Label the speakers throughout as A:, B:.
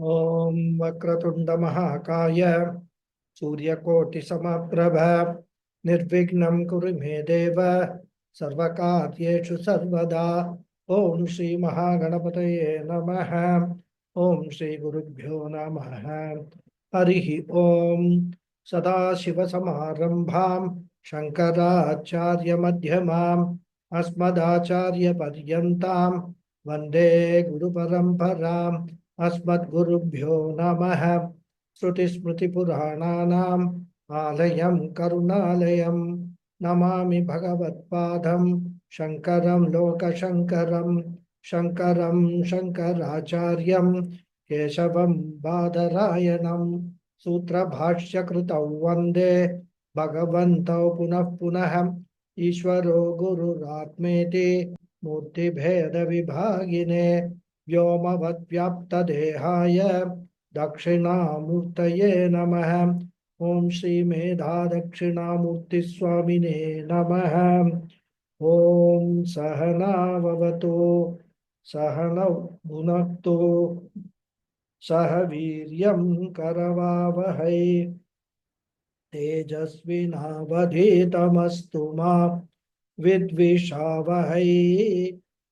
A: Om Vakratunda Mahakaya Suryakoti Samaprabha Nirvignam Kurime Deva Sarvakaryeshu Sarvada Om Shri Mahaganapataye Namaha Om Shri Gurubhyo Namaha Harihi Om Sadashiva Samarambham Shankaracharya Madhyamam Asmadacharya Paryantam Vande Guru Paramparam Asmadgurubhyo Namaha Shrutismritipurananam Alayam Karunalayam Namami Bhagavadpadam Shankaram Lokashankaram Shankaram Shankaracharyam Keshavam Badarayanam Sutra Bhashya Krutau Vande Bhagavantau Punah Punaham Ishvaro Guru Ratmeti Murti Bheda Vibhagine व्योमवद्व्याप्तदेहाय दक्षिणामूर्तये नमः ॐ श्रीमेधा दक्षिणामूर्तिस्वामिने नमः ॐ सहनाववतु सहनौ भुनक्तु सह वीर्यं करवावहै तेजस्विनावधीतमस्तु मा विद्विषावहै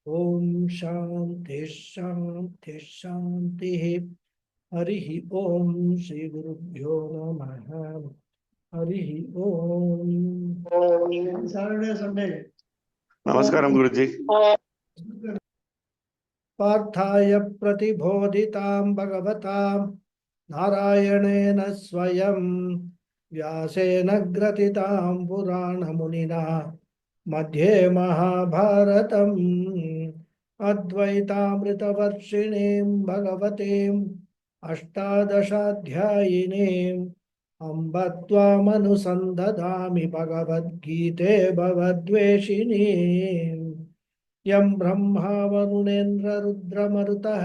A: ओम शांति शांति शांति हरि ओम श्री गुरुभ्यो नमः हरि ओम Saturday Sunday
B: नमस्कारम गुरुजी।
A: पार्थाय प्रतिबोधितां भगवतां नारायणेन स्वयं व्यासेन ग्रथितां पुराणमुनिना मध्ये महाभारतम् अद्वैतामृतवर्षिणीं भगवतीम् अष्टादशाध्यायिनीम् अम्ब त्वामनुसन्दधामि भगवद्गीते भवद्वेषिणीम् यं ब्रह्मा वरुणेन्द्ररुद्रमरुतः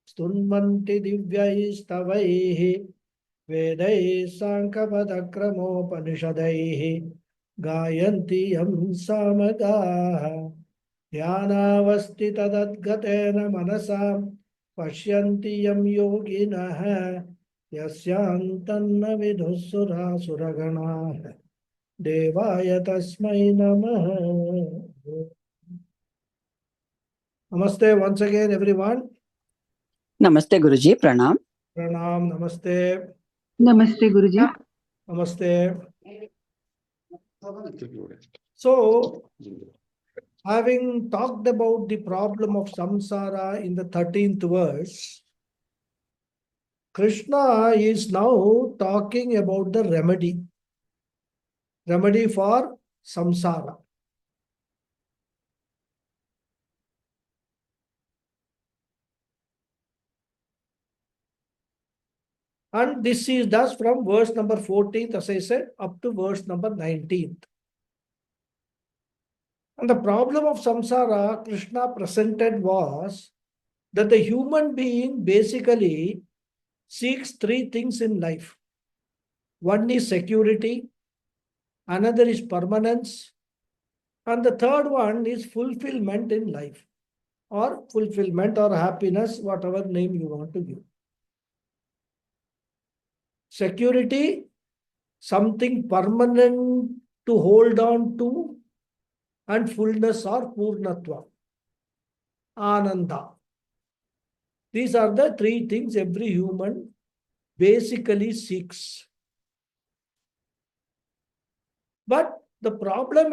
A: स्तुन्वन्ति दिव्यैस्तवैः वेदैः साङ्ख्यपदक्रमोपनिषदैः गायन्ति यं सामगाः ध्यानावस्थिततद्गतेन मनसा पश्यन्ति यं योगिनः यस्यान्तन्न विदुः सुरासुरगणाः देवाय तस्मै नमः Namaste once again everyone.
C: Namaste Guruji, pranam.
A: Pranam, namaste.
D: Namaste Guruji.
A: Namaste. So, having talked about the problem of samsara in the 13th verse, Krishna is now talking about the remedy for samsara. And this is thus from verse number 14th, as I said, up to verse number 19th. And the problem of samsara Krishna presented was that the human being basically seeks three things in life. One is security, another is permanence, and the third one is fulfillment in life, or fulfillment or happiness, whatever name you want to give. Security, something permanent to hold on to, and fullness or purnatva, ananda. These are the three things every human basically seeks. But the problem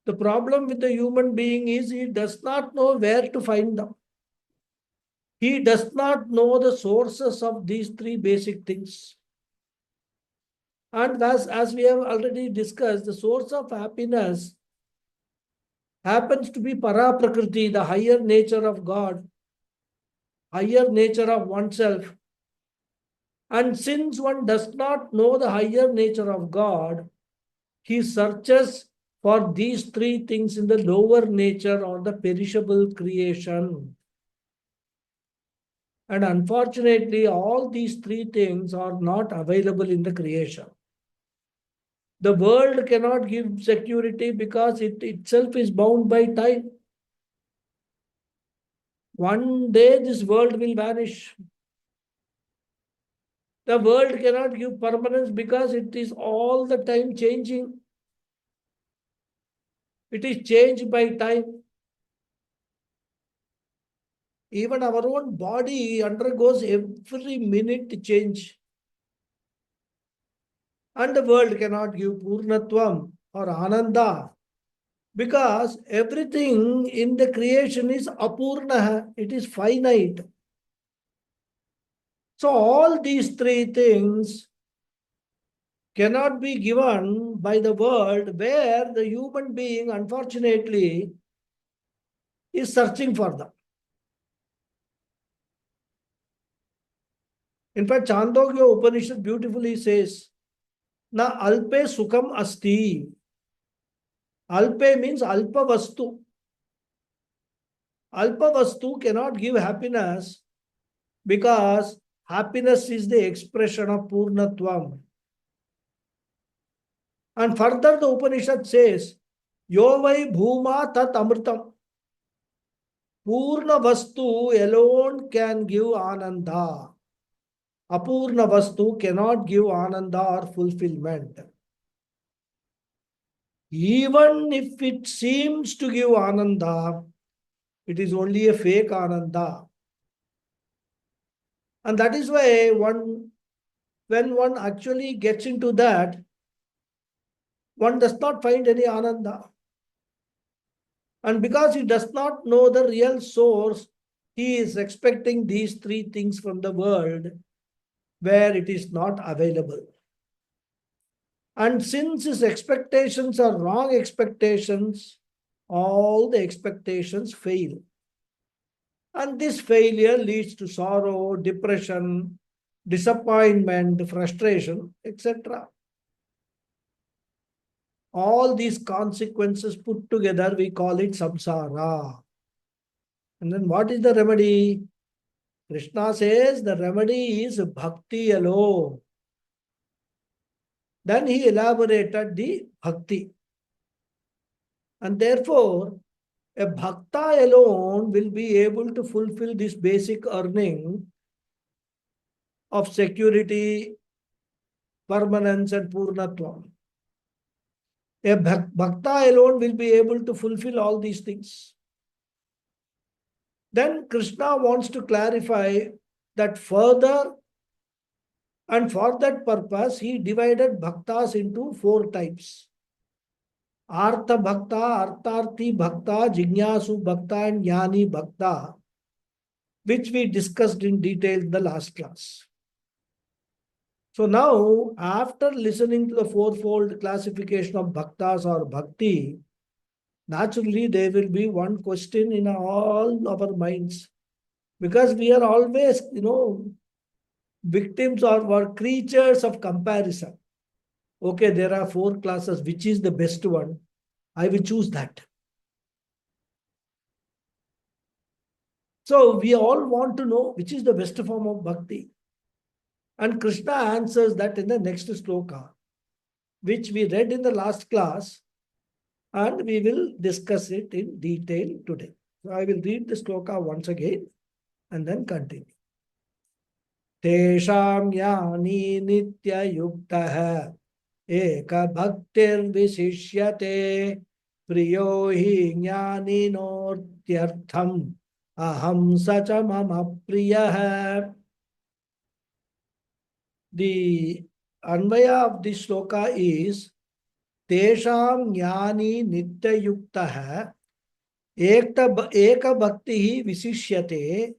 A: with the human being is he does not know where to find them. He does not know the sources of these three basic things. And as we have already discussed, the source of happiness happens to be Paraprakriti, the higher nature of God, higher nature of oneself. And since one does not know the higher nature of God, he searches for these three things in the lower nature or the perishable creation. And unfortunately, all these three things are not available in the creation. The world cannot give security because it itself is bound by time. One day this world will vanish. The world cannot give permanence because it is all the time changing. It is changed by time. Even our own body undergoes every minute change. And the world cannot give Purnatvam or Ananda because everything in the creation is Apurna, it is finite. So all these three things cannot be given by the world, where the human being, unfortunately, is searching for them. In fact, Chandogya Upanishad beautifully says, Na alpe sukham asti. Alpe means alpa vastu. Alpa vastu cannot give happiness because happiness is the expression of Purnatvam. And further, the Upanishad says, Yo vai bhuma tat amritam. Purna vastu alone can give ananda. Apurna vastu cannot give ananda or fulfillment. Even if it seems to give ananda, it is only a fake ananda. And that is why when one actually gets into that, one does not find any ananda. And because he does not know the real source, he is expecting these three things from the world where it is not available. And since his expectations are wrong expectations, all the expectations fail. And this failure leads to sorrow, depression, disappointment, frustration, etc. All these consequences put together, we call it samsara. And then what is the remedy? Krishna says the remedy is bhakti alone. Then he elaborated the bhakti. And therefore, a bhakta alone will be able to fulfill this basic earning of security, permanence, and purnatvam. A bhakta alone will be able to fulfill all these things. Then Krishna wants to clarify that further, and for that purpose, he divided bhaktas into 4 types. Artha bhakta, artharthi bhakta, jignasu bhakta, and jnani bhakta, which we discussed in detail in the last class. So now, after listening to the 4-fold classification of bhaktas or bhakti, naturally there will be one question in all our minds. Because we are always, victims or creatures of comparison. Okay, there are 4 classes. Which is the best one? I will choose that. So we all want to know which is the best form of bhakti. And Krishna answers that in the next sloka, which we read in the last class, and we will discuss it in detail today. So I will read the sloka once again and then continue. Tesham yani nitya yuktaha eka bhaktir visishyate priyo hi jnani nortyartham aham sacha mama priyah. The Anvaya of this sloka is Tesham jnani nitya yuktaha eka bhakti visishyate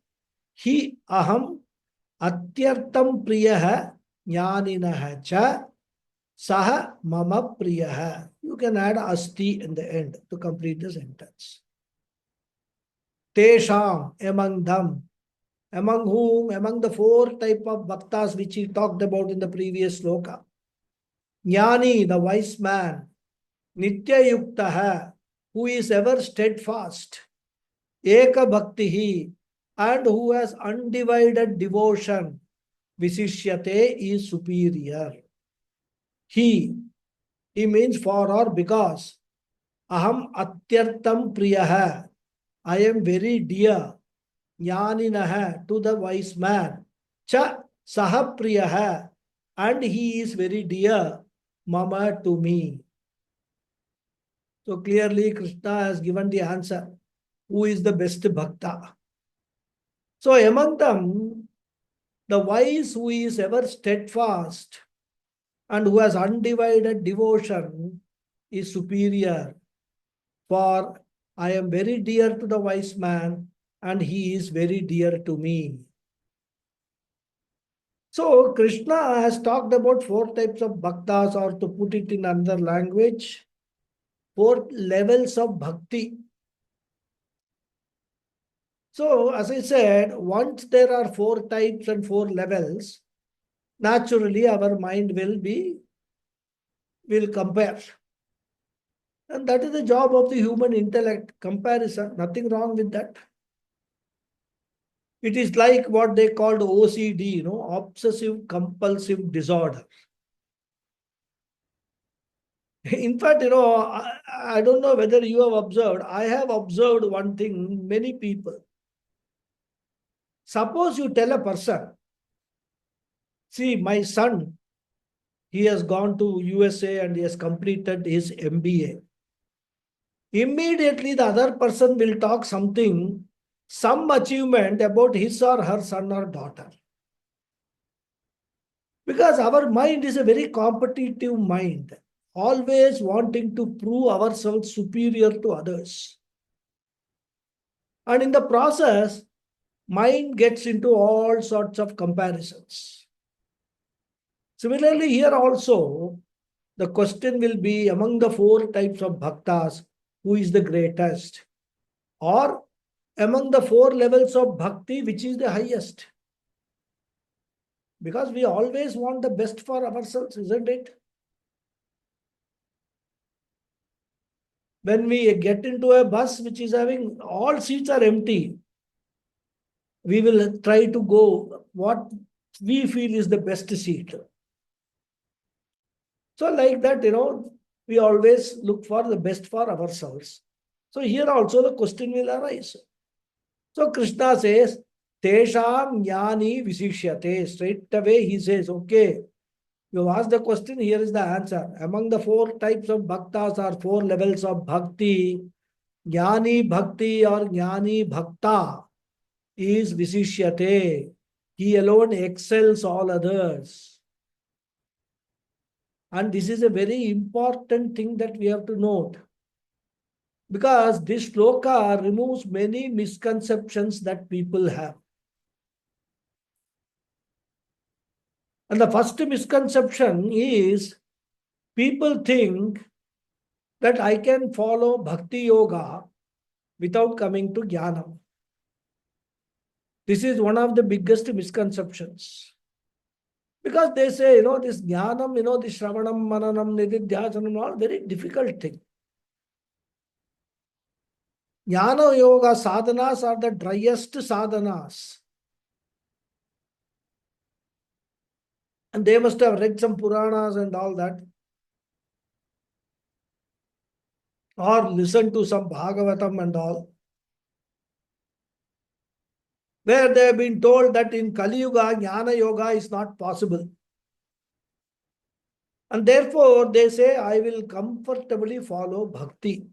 A: hi aham atyartam priyah jnaninah cha saha mama priyah. You can add asti in the end to complete the sentence. Tesham, among them. Among whom? Among the 4 type of bhaktas which he talked about in the previous sloka. Jnani, the wise man. Nitya yuktaha, who is ever steadfast. Eka bhaktihi, and who has undivided devotion. Visishyate is superior. He means for or because. Aham atyartam priyaha, I am very dear. Jnaninaha, to the wise man. Cha sahapriyaha, and he is very dear, mama, to me. So clearly Krishna has given the answer. Who is the best bhakta? So among them, the wise who is ever steadfast and who has undivided devotion is superior. For I am very dear to the wise man and he is very dear to me. So Krishna has talked about 4 types of bhaktas, or to put it in another language, 4 levels of bhakti. So as I said, once there are 4 types and 4 levels, naturally our mind will compare. And that is the job of the human intellect, comparison, nothing wrong with that. It is like what they called OCD, obsessive compulsive disorder. In fact, I don't know whether you have observed, I have observed one thing, many people. Suppose you tell a person, see, my son, he has gone to USA and he has completed his MBA. Immediately the other person will talk something, some achievement about his or her son or daughter. Because our mind is a very competitive mind, always wanting to prove ourselves superior to others. And in the process, mind gets into all sorts of comparisons. Similarly, here also, the question will be among the 4 types of bhaktas, who is the greatest? Or among the 4 levels of bhakti, which is the highest? Because we always want the best for ourselves, isn't it? When we get into a bus which is having all seats are empty, we will try to go what we feel is the best seat. So like that, we always look for the best for ourselves. So here also the question will arise. So Krishna says, Tesham jnani visishyate. Straight away he says, okay, you asked the question, here is the answer. Among the 4 types of bhaktas or 4 levels of bhakti, jnani bhakti or jnani bhakta is visishyate. He alone excels all others. And this is a very important thing that we have to note. Because this shloka removes many misconceptions that people have. And the first misconception is people think that I can follow bhakti yoga without coming to jnanam. This is one of the biggest misconceptions. Because they say, this jnanam, this shravanam, mananam, nididhyasanam, all very difficult thing. Jnana yoga sadhanas are the driest sadhanas. And they must have read some Puranas and all that. Or listened to some Bhagavatam and all. Where they have been told that in Kali Yuga, Jnana Yoga is not possible. And therefore, they say, I will comfortably follow bhakti.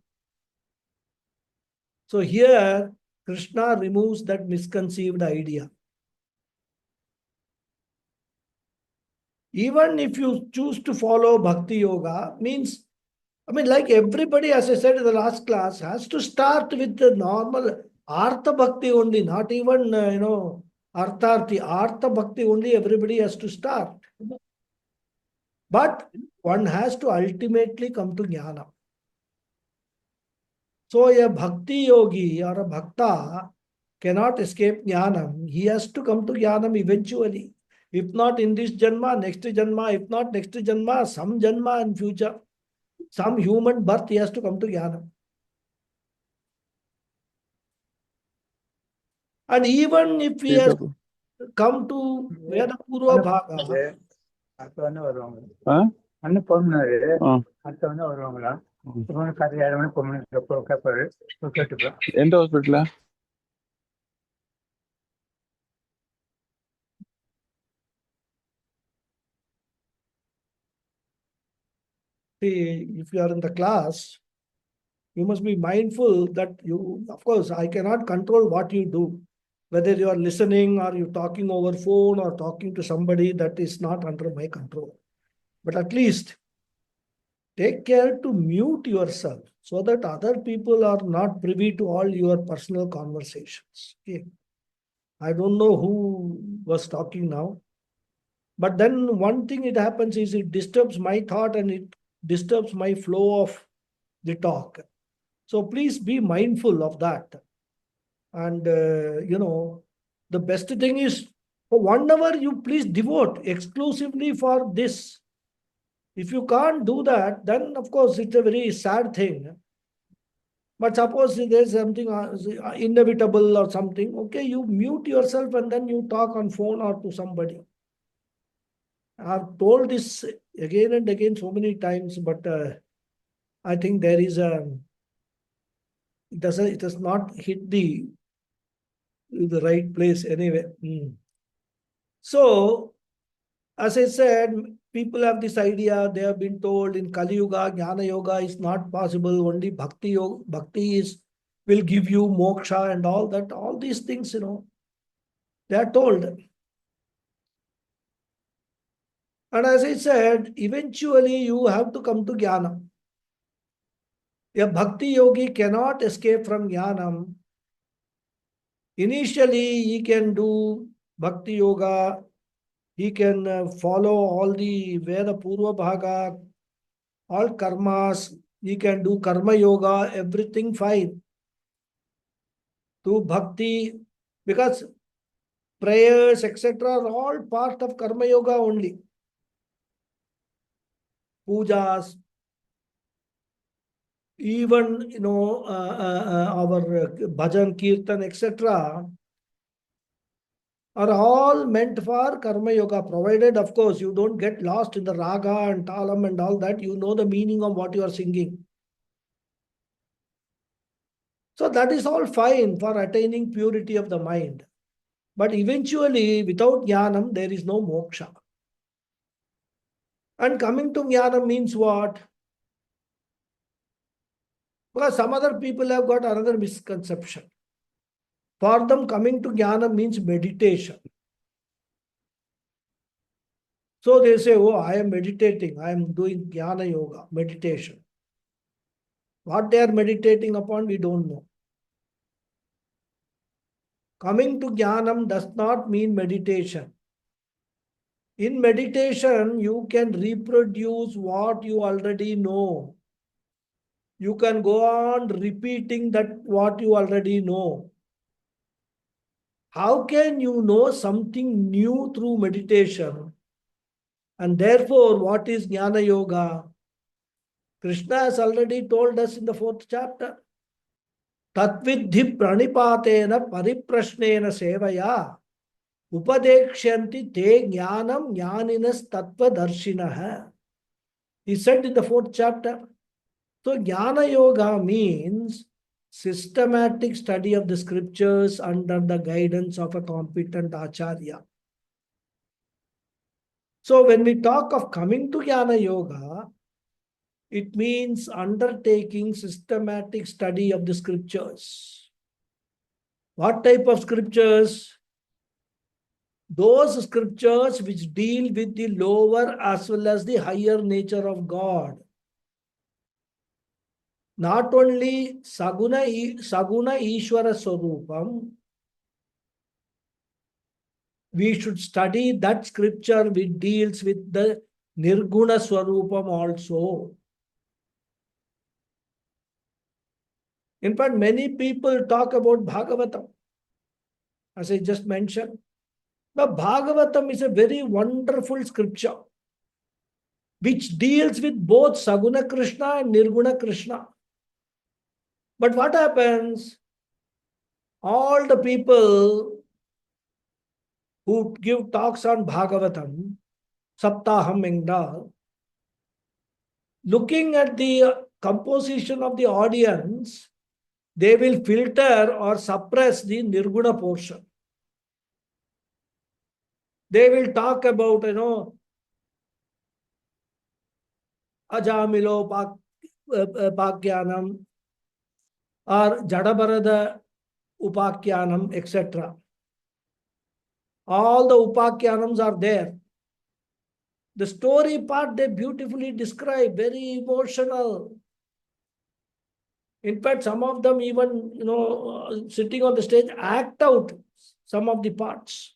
A: So here, Krishna removes that misconceived idea. Even if you choose to follow bhakti yoga, means, like everybody, as I said in the last class, has to start with the normal Artha Bhakti only, not even, Artharthi. Artha Bhakti only, everybody has to start. But one has to ultimately come to Jnana. So a bhakti yogi or a bhakta cannot escape Jnanam. He has to come to Jnanam eventually. If not in this Janma, next Janma. If not next Janma, some Janma in future. Some human birth, he has to come to Jnanam. And even if he has come to Veda Purva Bhaga,
E: எந்த hospital?
A: See, if you are in the class, you must be mindful that of course, I cannot control what you do. Whether you are listening or you talking over phone or talking to somebody, that is not under my control. But at least take care to mute yourself so that other people are not privy to all your personal conversations. Okay. I don't know who was talking now. But then one thing it happens is it disturbs my thought and it disturbs my flow of the talk. So please be mindful of that. And, the best thing is for 1 hour, you please devote exclusively for this. If you can't do that, then of course it's a very sad thing. But suppose there's something inevitable or something, okay, you mute yourself and then you talk on phone or to somebody. I've told this again and again so many times, but I think there is it does not hit the right place anyway. So, as I said, people have this idea, they have been told in Kali Yuga, Jnana Yoga is not possible, only Bhakti will give you moksha and all that, all these things, they are told. And as I said, eventually you have to come to Jnana. A Bhakti yogi cannot escape from Jnanam. Initially, he can do Bhakti Yoga, he can follow all the Veda Purva Bhaga, all karmas, he can do Karma Yoga, everything fine. Do Bhakti, because prayers, etc., are all part of Karma Yoga only. Pujas, even, our bhajan, kirtan, etc., are all meant for Karma Yoga, provided, of course, you don't get lost in the raga and talam and all that. You know the meaning of what you are singing. So that is all fine for attaining purity of the mind. But eventually, without jnanam, there is no moksha. And coming to jnanam means what? Because some other people have got another misconception. For them, coming to jnanam means meditation. So they say, oh, I am meditating. I am doing jnana yoga, meditation. What they are meditating upon, we don't know. Coming to jnanam does not mean meditation. In meditation, you can reproduce what you already know. You can go on repeating that what you already know. How can you know something new through meditation? And therefore, what is Jnana Yoga? Krishna has already told us in the 4th chapter. Tatvidhi pranipatena pariprashnena sevaya upadekshanti te jnanam jnaninas tattva darshinaha. He said in the 4th chapter. So Jnana Yoga means systematic study of the scriptures under the guidance of a competent Acharya. So when we talk of coming to Jnana Yoga, it means undertaking systematic study of the scriptures. What type of scriptures? Those scriptures which deal with the lower as well as the higher nature of God. Not only Saguna Ishvara Swarupam, we should study that scripture which deals with the Nirguna Swarupam also. In fact, many people talk about Bhagavatam, as I just mentioned. But Bhagavatam is a very wonderful scripture which deals with both Saguna Krishna and Nirguna Krishna. But what happens? All the people who give talks on Bhagavatam, Saptaham Engdal, looking at the composition of the audience, they will filter or suppress the Nirguna portion. They will talk about, Ajamilo Pakyanam or Jadabarada Upakyanam, etc. All the Upakyanams are there. The story part they beautifully describe, very emotional. In fact, some of them even, sitting on the stage, act out some of the parts.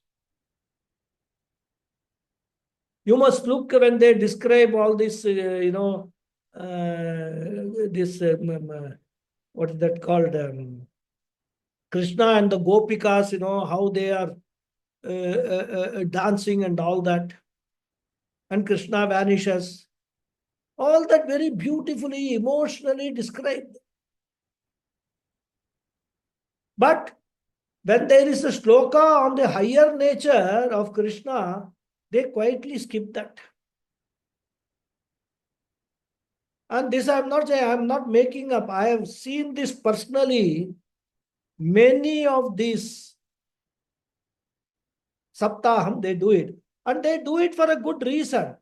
A: You must look when they describe all this, what is that called? Krishna and the Gopikas, how they are dancing and all that. And Krishna vanishes. All that very beautifully, emotionally described. But when there is a shloka on the higher nature of Krishna, they quietly skip that. And this I'm not saying, I'm not making up. I have seen this personally. Many of these saptaham, they do it. And they do it for a good reason.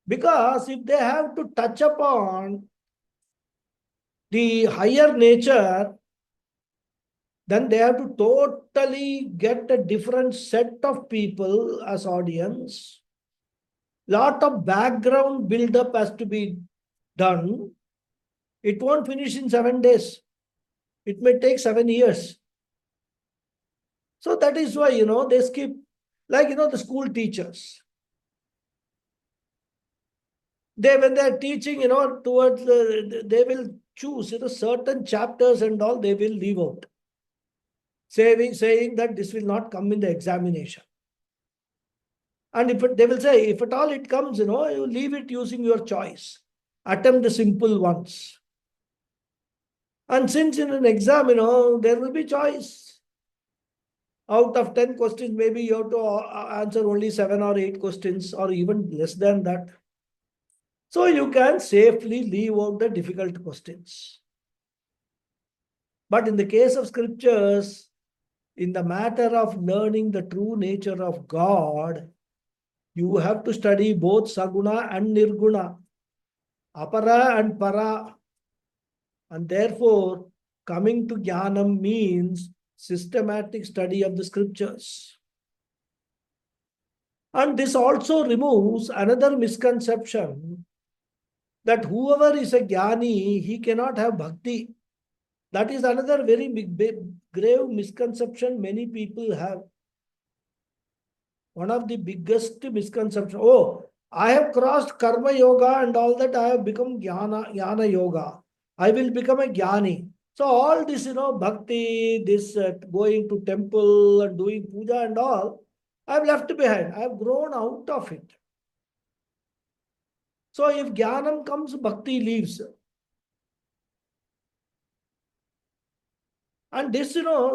A: Because if they have to touch upon the higher nature, then they have to totally get a different set of people as audience. Lot of background build-up has to be done. It won't finish in 7 days. It may take 7 years. So that is why, they skip, like, the school teachers. When they are teaching, towards they will choose, certain chapters and all, they will leave out. Saying that this will not come in the examination. And they will say, if at all it comes, you leave it using your choice. Attempt the simple ones. And since in an exam, there will be choice. Out of 10 questions, maybe you have to answer only 7 or 8 questions or even less than that. So you can safely leave out the difficult questions. But in the case of scriptures, in the matter of learning the true nature of God, you have to study both Saguna and Nirguna, Apara and Para. And therefore, coming to Jnanam means systematic study of the scriptures. And this also removes another misconception that whoever is a Jnani, he cannot have bhakti. That is another very big, grave misconception many people have. One of the biggest misconceptions. Oh, I have crossed karma yoga and all that, I have become jnana yoga. I will become a jnani. So all this, bhakti, this going to temple and doing puja and all, I have left behind. I have grown out of it. So if jnanam comes, bhakti leaves. And this,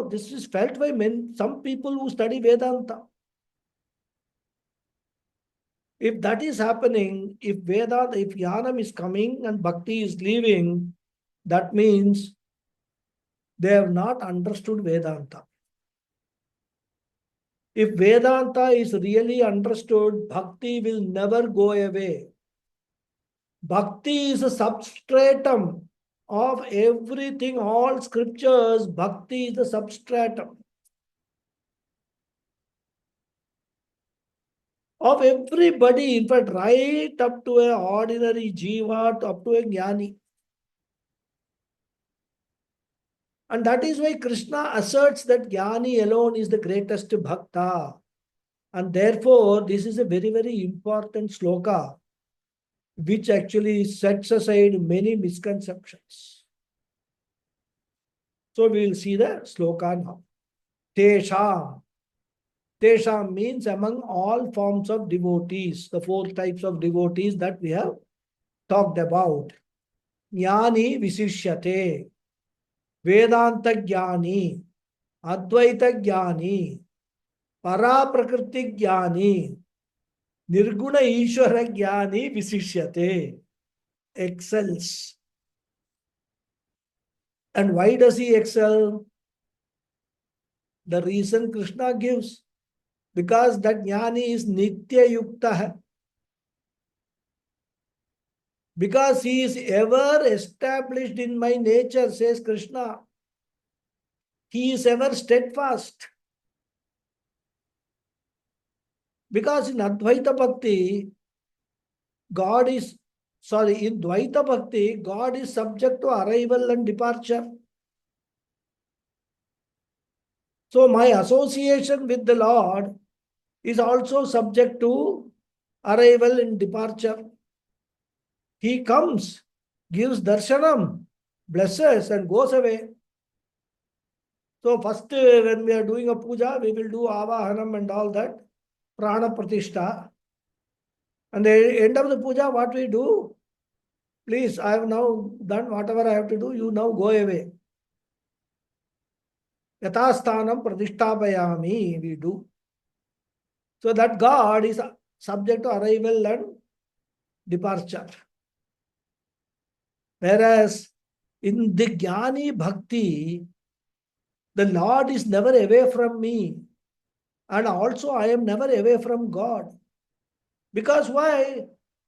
A: this is felt by some people who study Vedanta. If that is happening, if jnanam is coming and bhakti is leaving, that means they have not understood Vedanta. If Vedanta is really understood, bhakti will never go away. Bhakti is a substratum of everything, all scriptures. Bhakti is the substratum of everybody, in fact, right up to an ordinary jiva, up to a jnani. And that is why Krishna asserts that jnani alone is the greatest bhakta. And therefore, this is a very, very important sloka, which actually sets aside many misconceptions. So we will see the sloka now. Tesham. Tesham means among all forms of devotees, the 4 types of devotees that we have talked about. Jnani visishyate, Vedanta jnani, Advaita jnani, Para prakriti jnani, Nirguna Ishvara jnani visishyate, excels. And why does he excel? The reason Krishna gives, because that jnani is nitya yukta hai. Because he is ever established in my nature, says Krishna. He is ever steadfast. Because in Advaita Bhakti, in Dvaita Bhakti, God is subject to arrival and departure. So my association with the Lord is also subject to arrival and departure. He comes, gives darshanam, blesses and goes away. So first when we are doing a puja, we will do avahanam and all that, prana pratishtha. And the end of the puja, what we do? Please, I have now done whatever I have to do, you now go away. Yatasthanam pradishtapayami, we do. So that God is subject to arrival and departure. Whereas in the Jnani Bhakti, the Lord is never away from me. And also I am never away from God. Because why?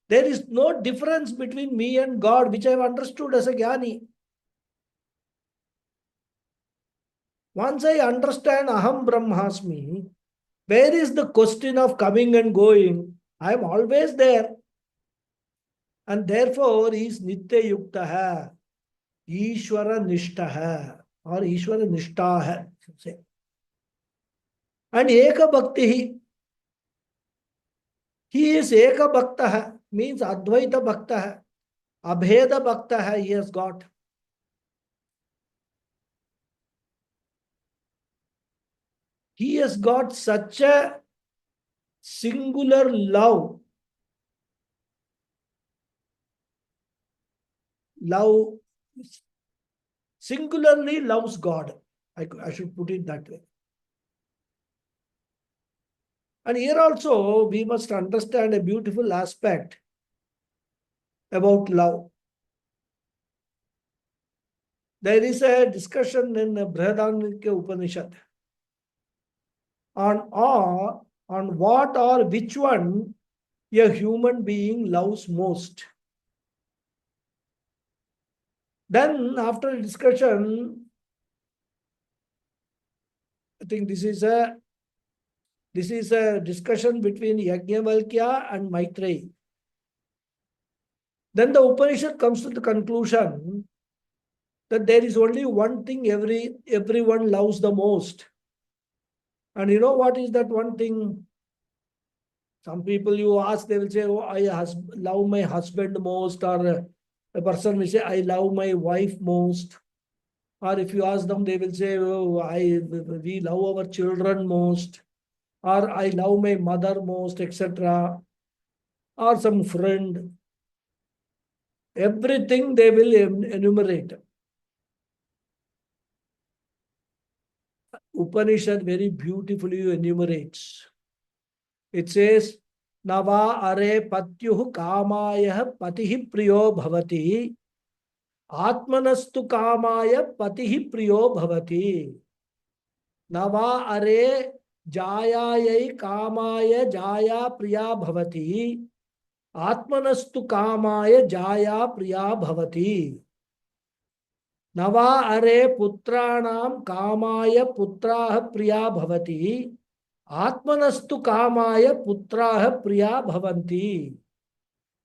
A: There is no difference between me and God, which I have understood as a Jnani. Once I understand Aham Brahmasmi, where is the question of coming and going? I am always there. And therefore he is Nitya Yukta hai, Ishvara Nishta hai, or Ishvara Nishta hai. And Eka Bhakti, he is Eka Bhakta hai, means Advaita Bhakta hai, Abheda Bhakta hai, he has got. He has got such a singular love. Singularly loves God. I should put it that way. And here also we must understand a beautiful aspect about love. There is a discussion in Bhagawad Upanishad on what or which one a human being loves most. Then after a discussion, I think this is a discussion between Yajnavalkya and Maitreyi. Then the Upanishad comes to the conclusion that there is only one thing everyone loves the most. And you know what is that one thing? Some people you ask, they will say, oh, I love my husband most, or a person will say, I love my wife most. Or if you ask them, they will say, oh, we love our children most, or I love my mother most, etc. Or some friend. Everything they will enumerate. Upanishad very beautifully enumerates. It says, Nava are patyuh kamaya patihi priyo bhavati, atmanastu kamaya patihi priyo bhavati. Nava are jayayai kamaya jaya priya bhavati, atmanastu kamaya jaya priya bhavati. Nava are putranam kamaya putraha priya bhavati, atmanastu kamaya putraha priya bhavanti.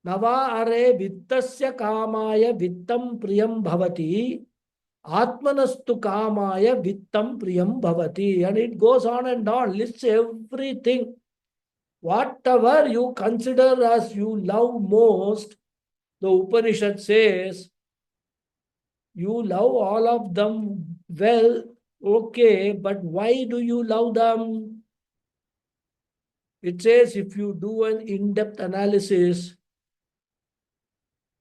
A: Nava are vittasya kamaya vittam priyam bhavati, atmanastu kamaya vittam priyam bhavati. And it goes on and on, lists everything. Whatever you consider as you love most, the Upanishad says, you love all of them well, okay, but why do you love them? It says if you do an in-depth analysis,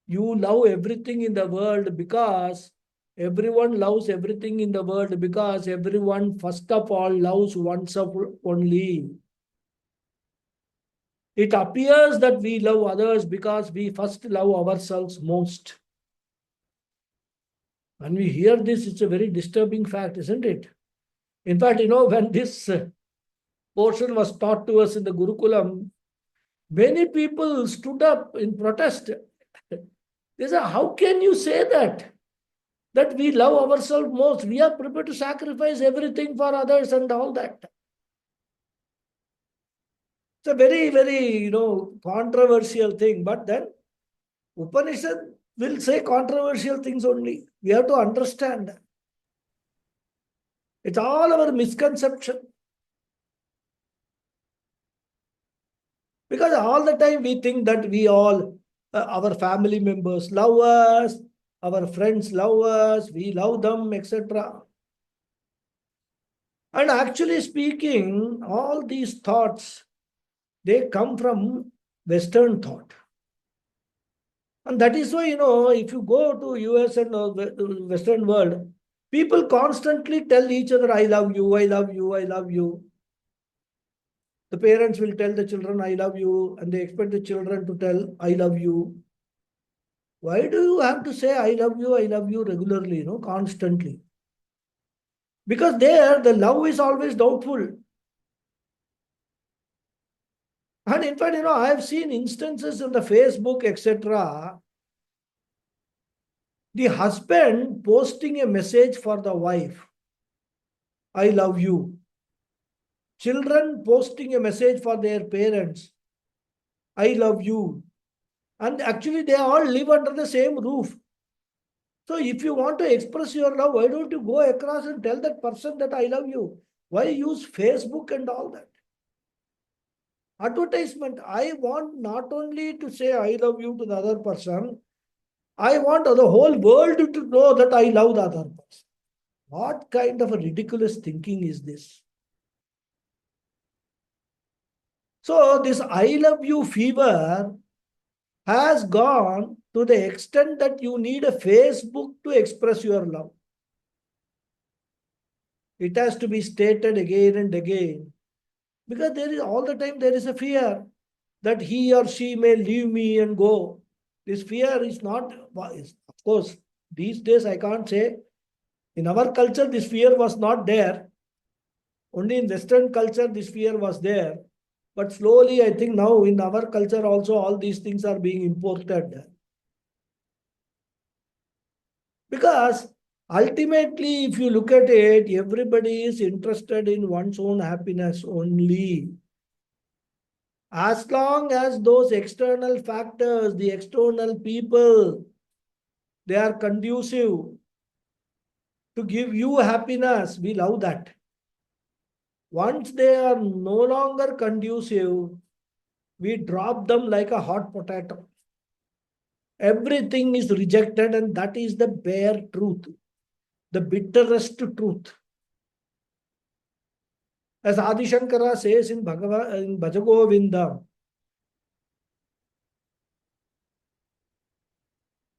A: you love everything in the world because everyone loves everything in the world because everyone first of all loves oneself only. It appears that we love others because we first love ourselves most. When we hear this, it's a very disturbing fact, isn't it? In fact, when this portion was taught to us in the Gurukulam, many people stood up in protest. They say, how can you say that? That we love ourselves most. We are prepared to sacrifice everything for others and all that. It's a very, very, controversial thing. But then Upanishad will say controversial things only. We have to understand. It's all our misconception. Because all the time we think that we all, our family members love us, our friends love us, we love them, etc. And actually speaking, all these thoughts, they come from Western thought. And that is why, if you go to US and Western world, people constantly tell each other, I love you, I love you, I love you. The parents will tell the children, I love you, and they expect the children to tell, I love you. Why do you have to say, I love you regularly, constantly? Because there, the love is always doubtful. And in fact, I have seen instances in the Facebook, etc. The husband posting a message for the wife, I love you. Children posting a message for their parents, I love you. And actually, they all live under the same roof. So if you want to express your love, why don't you go across and tell that person that I love you? Why use Facebook and all that? Advertisement. I want not only to say I love you to the other person, I want the whole world to know that I love the other person. What kind of a ridiculous thinking is this? So this I love you fever has gone to the extent that you need a Facebook to express your love. It has to be stated again and again. Because there is all the time there is a fear that he or she may leave me and go. This fear is not, of course, these days I can't say. In our culture, this fear was not there. Only in Western culture, this fear was there. But slowly, I think now in our culture also, all these things are being imported. Because ultimately, if you look at it, everybody is interested in one's own happiness only. As long as those external factors, the external people, they are conducive to give you happiness, we love that. Once they are no longer conducive, we drop them like a hot potato. Everything is rejected, and that is the bare truth, the bitterest truth. As Adi Shankara says in Bhagawad, in Bhajagovinda,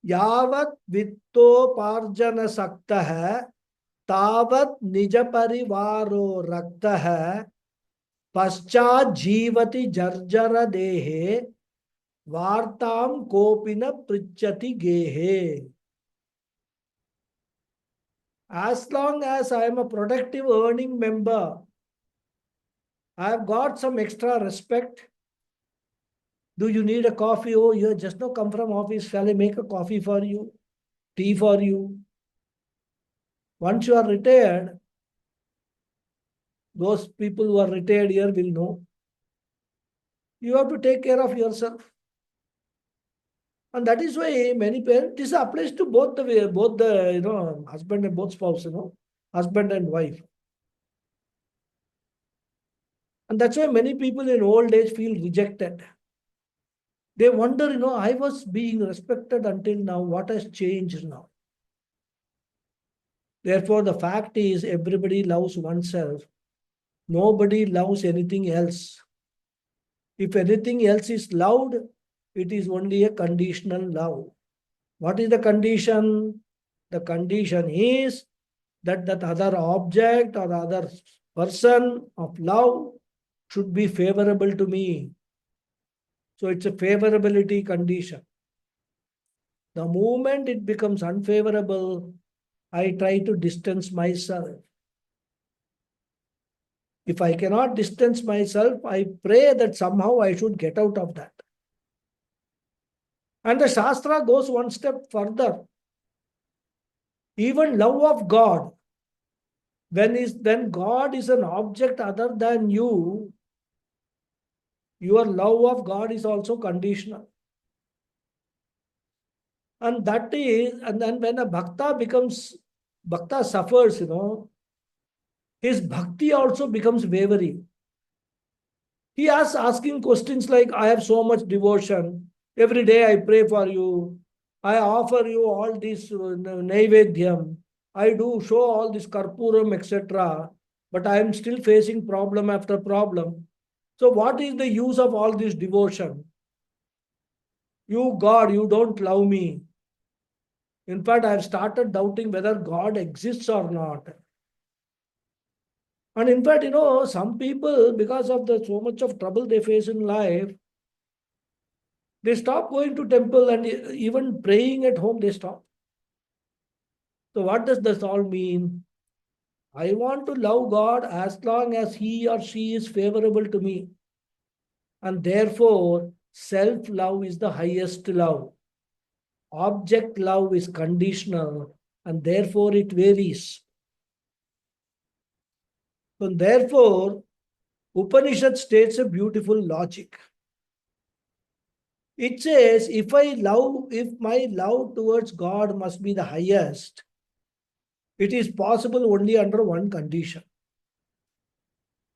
A: यावत् वित्तोपार्जन सक्त है तावत् निज परिवारो रक्त है पश्चात जीवति जर्जर देहे वार्ताम कोपि न पृच्छति गेहे. As long as I am a productive earning member, I have got some extra respect. Do you need a coffee? Oh, you have just now come from office. Shall I make a coffee for you? Tea for you? Once you are retired, those people who are retired here will know. You have to take care of yourself. And that is why many parents, this applies to both the husband and both spouse, husband and wife. And that's why many people in old age feel rejected. They wonder, I was being respected until now. What has changed now? Therefore, the fact is everybody loves oneself. Nobody loves anything else. If anything else is loved, it is only a conditional love. What is the condition? The condition is that that other object or other person of love should be favorable to me. So it's a favorability condition. The moment it becomes unfavorable, I try to distance myself. If I cannot distance myself, I pray that somehow I should get out of that. And the Shastra goes one step further. Even love of God, when God is an object other than you, your love of God is also conditional. And that is, and then when a bhakta suffers, his bhakti also becomes wavering. He is asking questions like, I have so much devotion. Every day I pray for you. I offer you all this naivedhyam. I do show all this karpuram, etc. But I am still facing problem after problem. So what is the use of all this devotion? You, God, you don't love me. In fact, I have started doubting whether God exists or not. And in fact, some people, because of the so much of trouble they face in life, they stop going to temple and even praying at home, they stop. So what does this all mean? I want to love God as long as he or she is favorable to me. And therefore, self-love is the highest love. Object love is conditional and therefore it varies. So therefore, Upanishad states a beautiful logic. It says, if my love towards God must be the highest, it is possible only under one condition.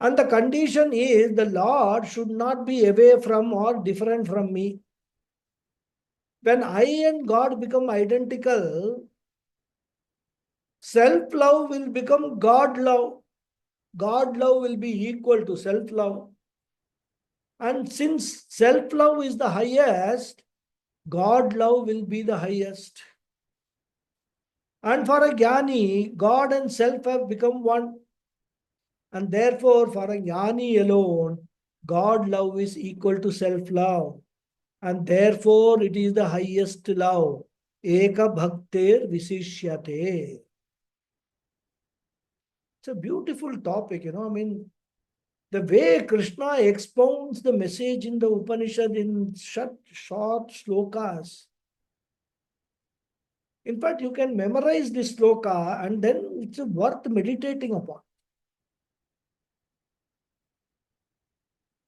A: And the condition is the Lord should not be away from or different from me. When I and God become identical, self-love will become God love. God love will be equal to self-love. And since self-love is the highest, God love will be the highest. And for a jnani, God and self have become one. And therefore, for a jnani alone, God love is equal to self-love. And therefore, it is the highest love. Eka bhaktir visishyate. It's a beautiful topic, the way Krishna expounds the message in the Upanishad in short slokas. In fact, you can memorize this sloka and then it's worth meditating upon.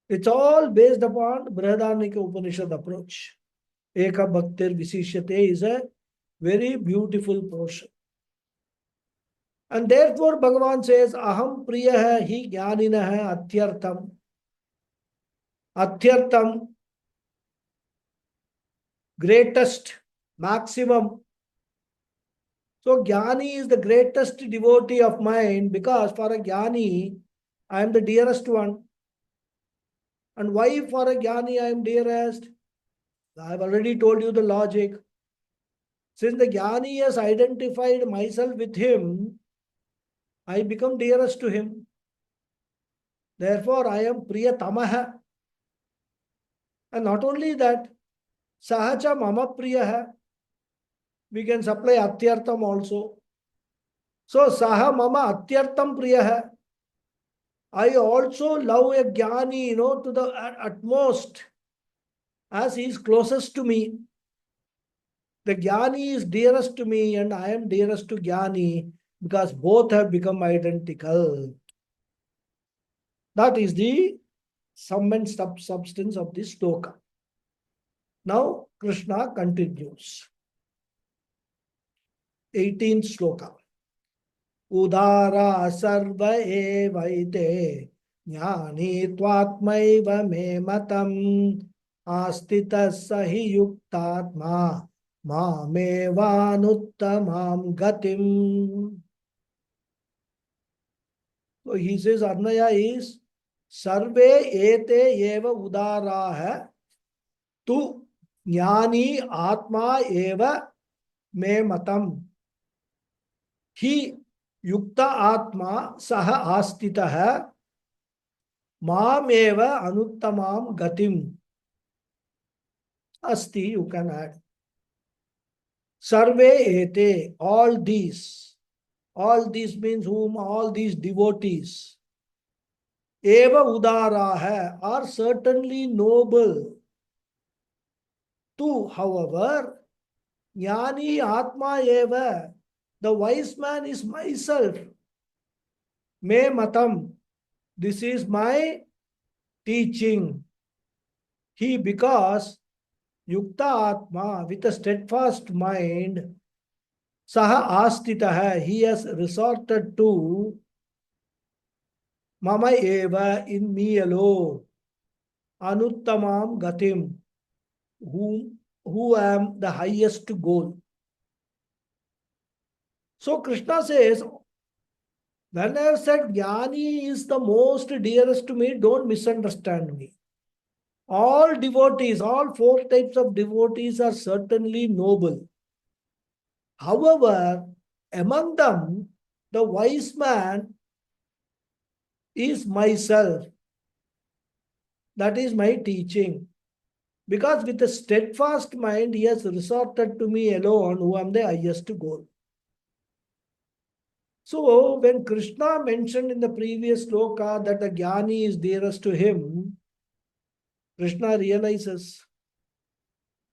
A: It's all based upon Brihadaranyaka Upanishad approach. Eka Bhaktir Visishyate is a very beautiful portion. And therefore, Bhagavan says, Aham Priyaha hi Jnaninaha Atyartham. Atyartham, greatest, maximum. So, Jnani is the greatest devotee of mine because for a Jnani, I am the dearest one. And why for a Jnani I am dearest? I have already told you the logic. Since the Jnani has identified myself with him, I become dearest to him. Therefore, I am Priyatamaha. And not only that, Sahacha Mama Priyaha. We can supply Atyartham also. So, Saha Mama Atyartham Priyaha. I also love a Jnani, to the utmost, as he is closest to me. The Jnani is dearest to me and I am dearest to Jnani because both have become identical. That is the sum and substance of this sloka. Now, Krishna continues. 18th sloka. Udara sarva evaite jnani tvatmaiva me matam astita sahi yuktatma Mamevanuttamam gatim. So he says, Arnaya is Sarve ete eva udaraha tu jnani atma eva me matam. He yukta atma saha astitaha mam eva anuttamam gatim. Asti, you can add. Sarve ete, all these means whom? All these devotees. Eva udaraha are certainly noble. Tu, however, Jnani Atma Eva, the wise man is myself. Me matam, this is my teaching. He, because Yukta Atma, with a steadfast mind, Saha Astitaha, he has resorted to Mama Eva, in me alone, Anuttamam Gatim, who am the highest goal. So Krishna says, when I have said Jnani is the most dearest to me, don't misunderstand me. All devotees, all four types of devotees are certainly noble. However, among them, the wise man is myself. That is my teaching. Because with a steadfast mind, he has resorted to me alone, who am the highest goal. So, when Krishna mentioned in the previous sloka that the Jnani is dearest to him, Krishna realizes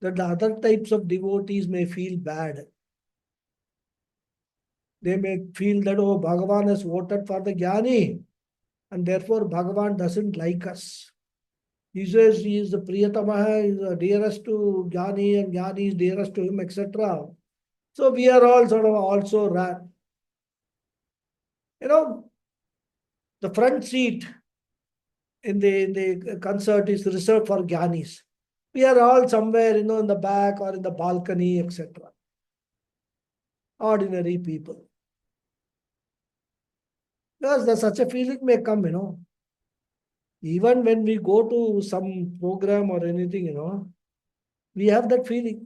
A: that the other types of devotees may feel bad. They may feel that, oh, Bhagavan has voted for the Jnani, and therefore Bhagavan doesn't like us. He says he is the Priyatamaha, he is the dearest to Jnani, and Jnani is dearest to him, etc. So we are all sort of also ran. The front seat in the concert is reserved for Jnanis. We are all somewhere, in the back or in the balcony, etc. Ordinary people. Because such a feeling may come, Even when we go to some program or anything, we have that feeling.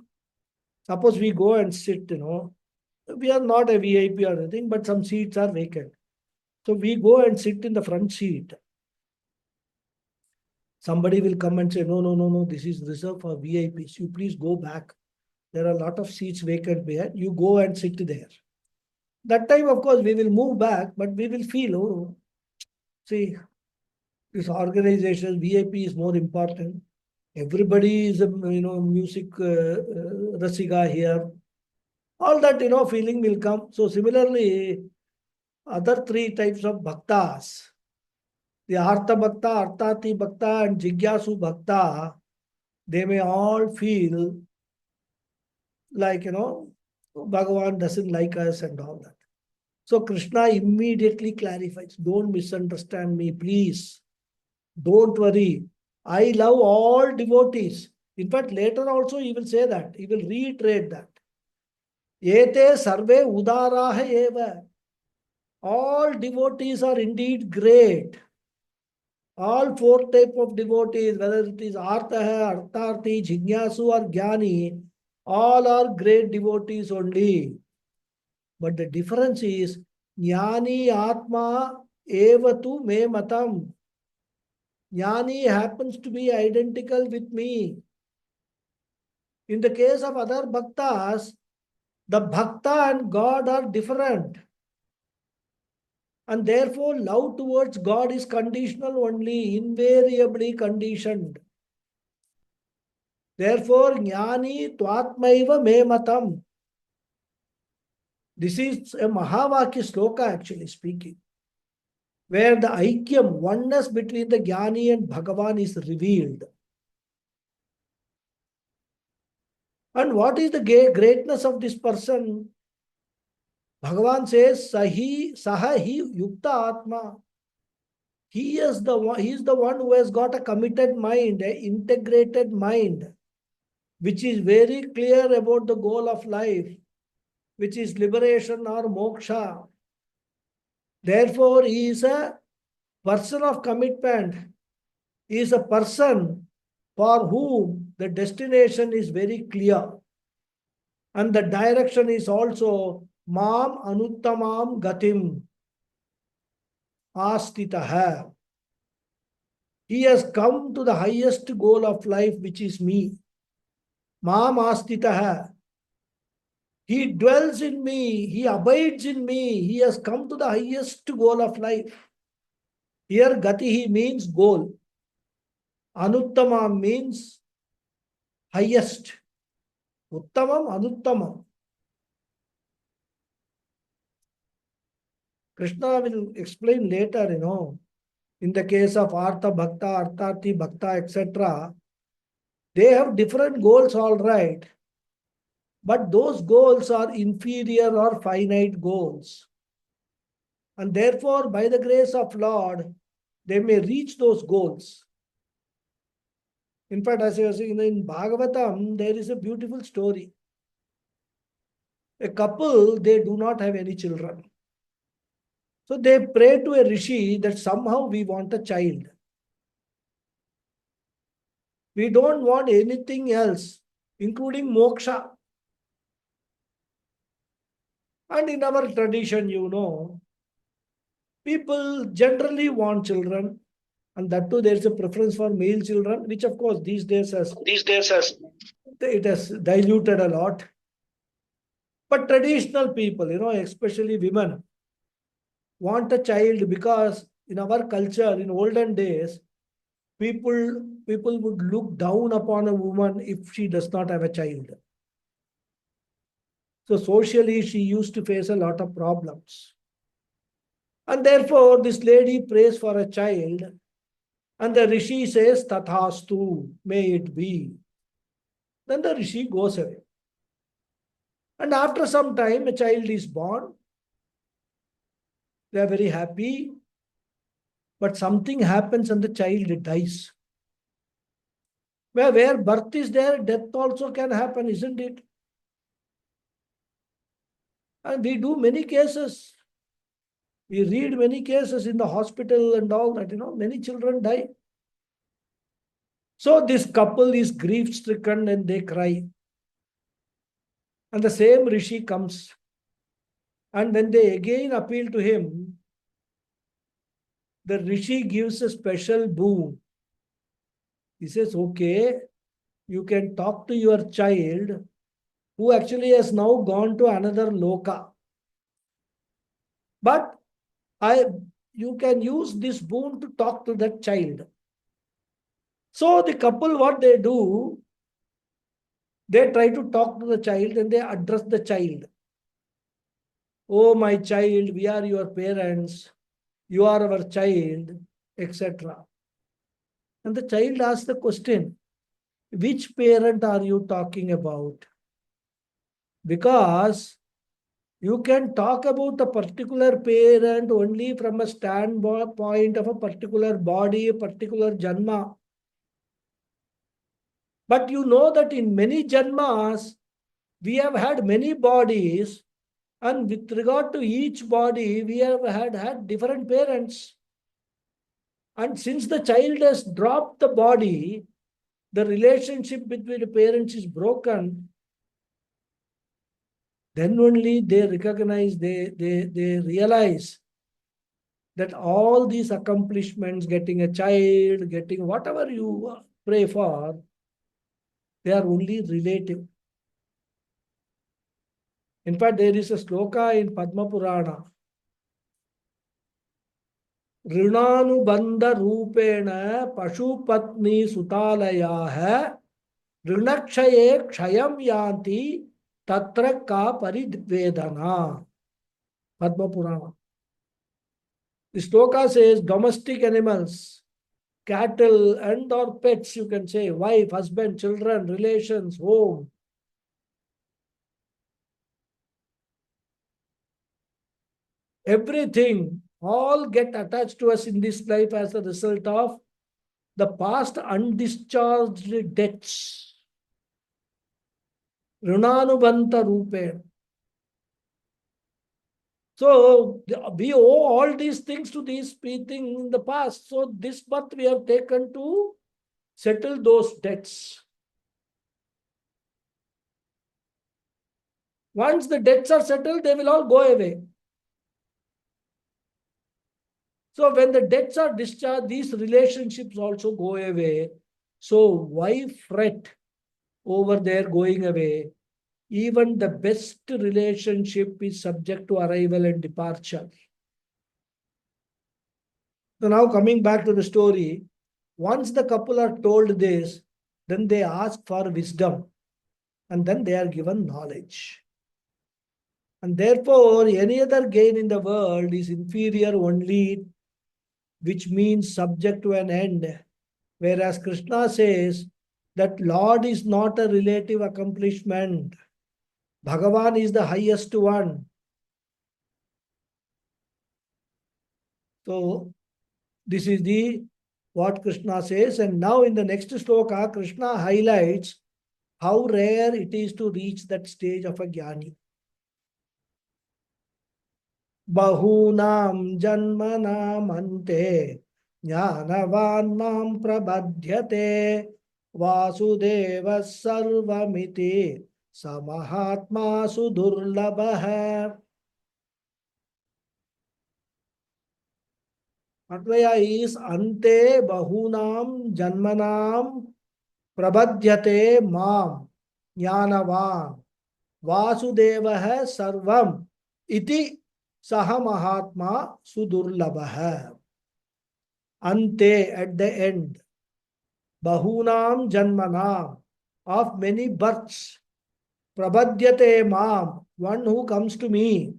A: Suppose we go and sit, we are not a VIP or anything, but some seats are vacant. So we go and sit in the front seat. Somebody will come and say, no, this is reserved for VIPs. You please go back. There are a lot of seats vacant there. You go and sit there. That time, of course, we will move back, but we will feel, see, this organization, VIP is more important. Everybody is a music rasiga here. All that feeling will come. So similarly, other three types of bhaktas, the Artha Bhakta, Arthati Bhakta, and Jigyasu Bhakta, they may all feel like Bhagavan doesn't like us and all that. So Krishna immediately clarifies, don't misunderstand me, please. Don't worry. I love all devotees. In fact, later also he will say that. He will reiterate that. Ete sarve udaraha eva. All devotees are indeed great. All four type of devotees, whether it is Artha, Artharthi, Jignasu or Jnani, all are great devotees only. But the difference is, Jnani Atma evatu me matam. Jnani happens to be identical with me. In the case of other bhaktas, the bhakta and God are different. And therefore, love towards God is conditional only, invariably conditioned. Therefore, Jnani Twatmaiva Me Matam. This is a Mahavakya sloka, actually speaking, where the aikyam, oneness between the Jnani and Bhagavan is revealed. And what is the greatness of this person? Bhagavan says, Sahi Yukta Atma. He is the one who has got a committed mind, an integrated mind, which is very clear about the goal of life, which is liberation or moksha. Therefore, he is a person of commitment. He is a person for whom the destination is very clear. And the direction is also Mam Anuttamam Gatim Astitaha. He has come to the highest goal of life, which is me. Mam Astitaha. He dwells in me. He abides in me. He has come to the highest goal of life. Here, Gatihi means goal. Anuttamam means highest. Uttamam, Anuttamam. Krishna will explain later, in the case of Artha Bhakta, Arthati Bhakta, etc., they have different goals, all right. But those goals are inferior or finite goals. And therefore, by the grace of Lord, they may reach those goals. In fact, as I was saying, in Bhagavatam, there is a beautiful story. A couple, they do not have any children. So they pray to a rishi that somehow we want a child. We don't want anything else, including moksha. And in our tradition, people generally want children. And that too, there is a preference for male children, which of course these days it has diluted a lot. But traditional people, especially women, want a child because in our culture, in olden days, people would look down upon a woman if she does not have a child. So socially, she used to face a lot of problems. And therefore, this lady prays for a child, and the rishi says, Tathastu, may it be. Then the rishi goes away. And after some time, a child is born. They are very happy. But something happens and the child dies. Where birth is there, death also can happen, isn't it? And we do many cases. We read many cases in the hospital and all that, many children die. So this couple is grief-stricken and they cry. And the same rishi comes. And when they again appeal to him, the rishi gives a special boon. He says, okay, you can talk to your child who actually has now gone to another loka. But you can use this boon to talk to that child. So the couple, what they do, they try to talk to the child and they address the child. Oh, my child, we are your parents. You are our child, etc. And the child asks the question, which parent are you talking about? Because you can talk about a particular parent only from a standpoint of a particular body, a particular janma. But you know that in many janmas, we have had many bodies, and with regard to each body, we have had different parents. And since the child has dropped the body, the relationship between the parents is broken. Then only they recognize, they realize that all these accomplishments, getting a child, getting whatever you pray for, they are only relative. In fact, there is a sloka in Padma Purana. Rinanubandha rupena pashupatni sutalayaha rinakshaye kshayam yanti tatra ka paridvedana. Padma Purana. The sloka says domestic animals, cattle and or pets, you can say, wife, husband, children, relations, home. Everything, all get attached to us in this life as a result of the past undischarged debts. Rinanubanta rupe. So we owe all these things to these things in the past. So this birth we have taken to settle those debts. Once the debts are settled, they will all go away. So when the debts are discharged, these relationships also go away. So why fret over their going away? Even the best relationship is subject to arrival and departure. So now coming back to the story, once the couple are told this, then they ask for wisdom. and then they are given knowledge. And therefore, any other gain in the world is inferior only, which means subject to an end. Whereas Krishna says that Lord is not a relative accomplishment. Bhagavan is the highest one. So this is the what Krishna says. And now in the next sloka, Krishna highlights how rare it is to reach that stage of a jnani. Bahunam janmanam ante jnanavan mam prabadhyate vasudeva sarvamiti samahatma sudurlabha. Advaya is ante bahunam janmanam prabadhyate mam jnanavan vasudeva sarvam iti saha mahatma sudurlabha. Ante, at the end. Bahunam janmanam, of many births. Prabhadyate mam, one who comes to me.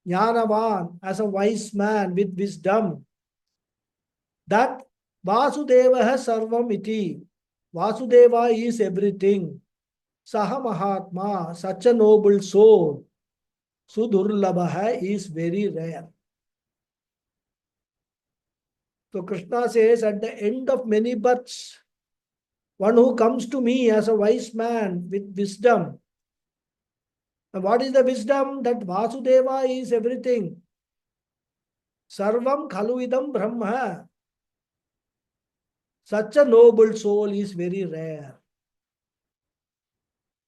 A: Jnanavan, as a wise man with wisdom. That Vasudeva sarvam iti. Vasudeva is everything. Saha mahatma, such a noble soul. Sudurlabha is very rare. So Krishna says at the end of many births, one who comes to me as a wise man with wisdom. And what is the wisdom? That Vasudeva is everything. Sarvam khaluidam brahma. Such a noble soul is very rare.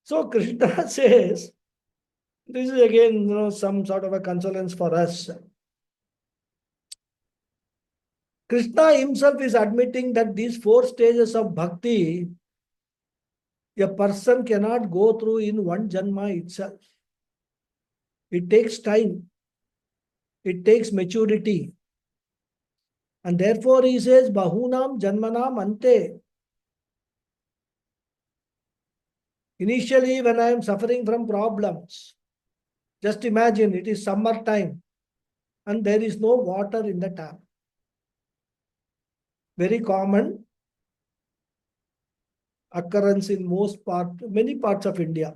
A: So Krishna says, this is again some sort of a consolence for us. Krishna himself is admitting that these 4 stages of bhakti, a person cannot go through in one janma itself. It takes time. It takes maturity. And therefore he says, Bahunam janmanam ante. Initially, when I am suffering from problems, just imagine it is summer time and there is no water in the tap. Very common occurrence in many parts of India.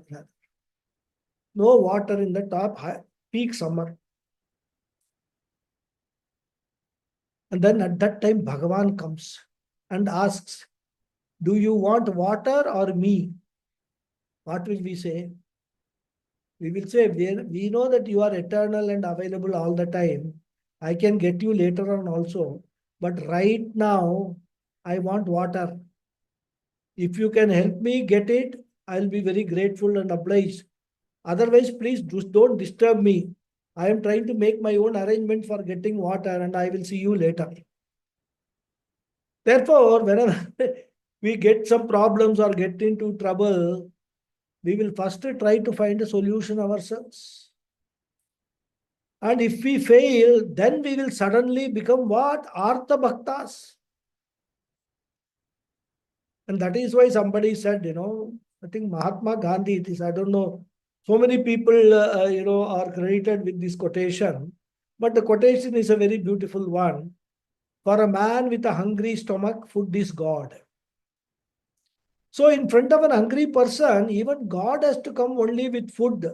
A: No water in the tap, peak summer. And then at that time, Bhagavan comes and asks, do you want water or me? What will we say? We will say, we know that you are eternal and available all the time. I can get you later on also. But right now, I want water. If you can help me get it, I'll be very grateful and obliged. Otherwise, please don't disturb me. I am trying to make my own arrangement for getting water and I will see you later. Therefore, whenever we get some problems or get into trouble, we will first try to find a solution ourselves. And if we fail, then we will suddenly become what? Artha Bhaktas. And that is why somebody said, I think Mahatma Gandhi, I don't know, so many people, are credited with this quotation. But the quotation is a very beautiful one. For a man with a hungry stomach, food is God. So in front of an hungry person, even God has to come only with food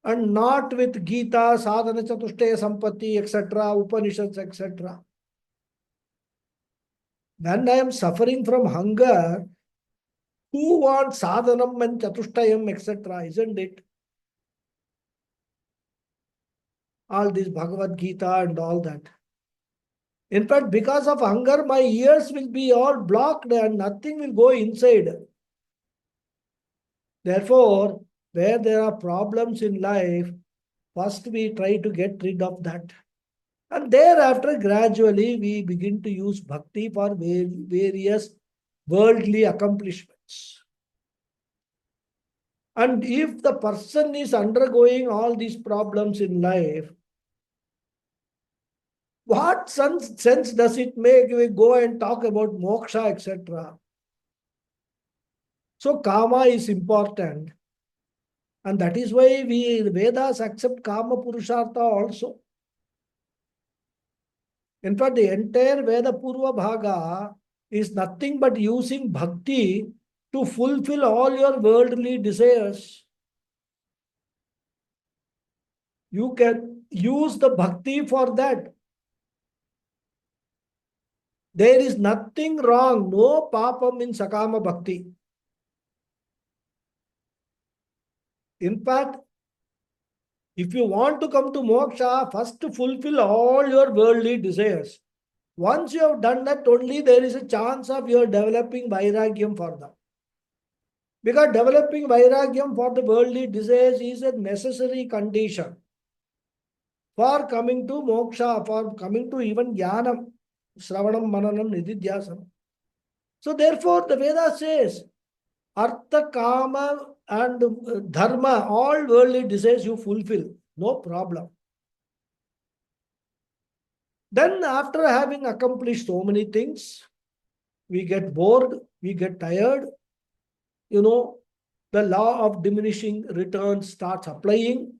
A: and not with Gita, Sadhana Chatushtaya Sampatti, etc., Upanishads, etc. When I am suffering from hunger, who wants sadhanam and chatushtayam, etc., isn't it? All this Bhagavad Gita and all that. In fact, because of hunger, my ears will be all blocked and nothing will go inside. Therefore, where there are problems in life, first we try to get rid of that. And thereafter, gradually, we begin to use bhakti for various worldly accomplishments. And if the person is undergoing all these problems in life, what sense does it make we go and talk about moksha, etc.? So Kama is important. And that is why the Vedas accept Kama Purushartha also. In fact, the entire Veda Purva Bhaga is nothing but using bhakti to fulfill all your worldly desires. You can use the bhakti for that. There is nothing wrong, no papam in Sakama Bhakti. In fact, if you want to come to moksha, first fulfill all your worldly desires. Once you have done that, only there is a chance of your developing vairagyam for them. Because developing vairagyam for the worldly desires is a necessary condition for coming to moksha, for coming to even jnanam, shravanam, mananam, nididhyasam. So therefore, the Veda says, artha, kama, and dharma, all worldly desires you fulfill, no problem. Then after having accomplished so many things, we get bored, we get tired, the law of diminishing returns starts applying.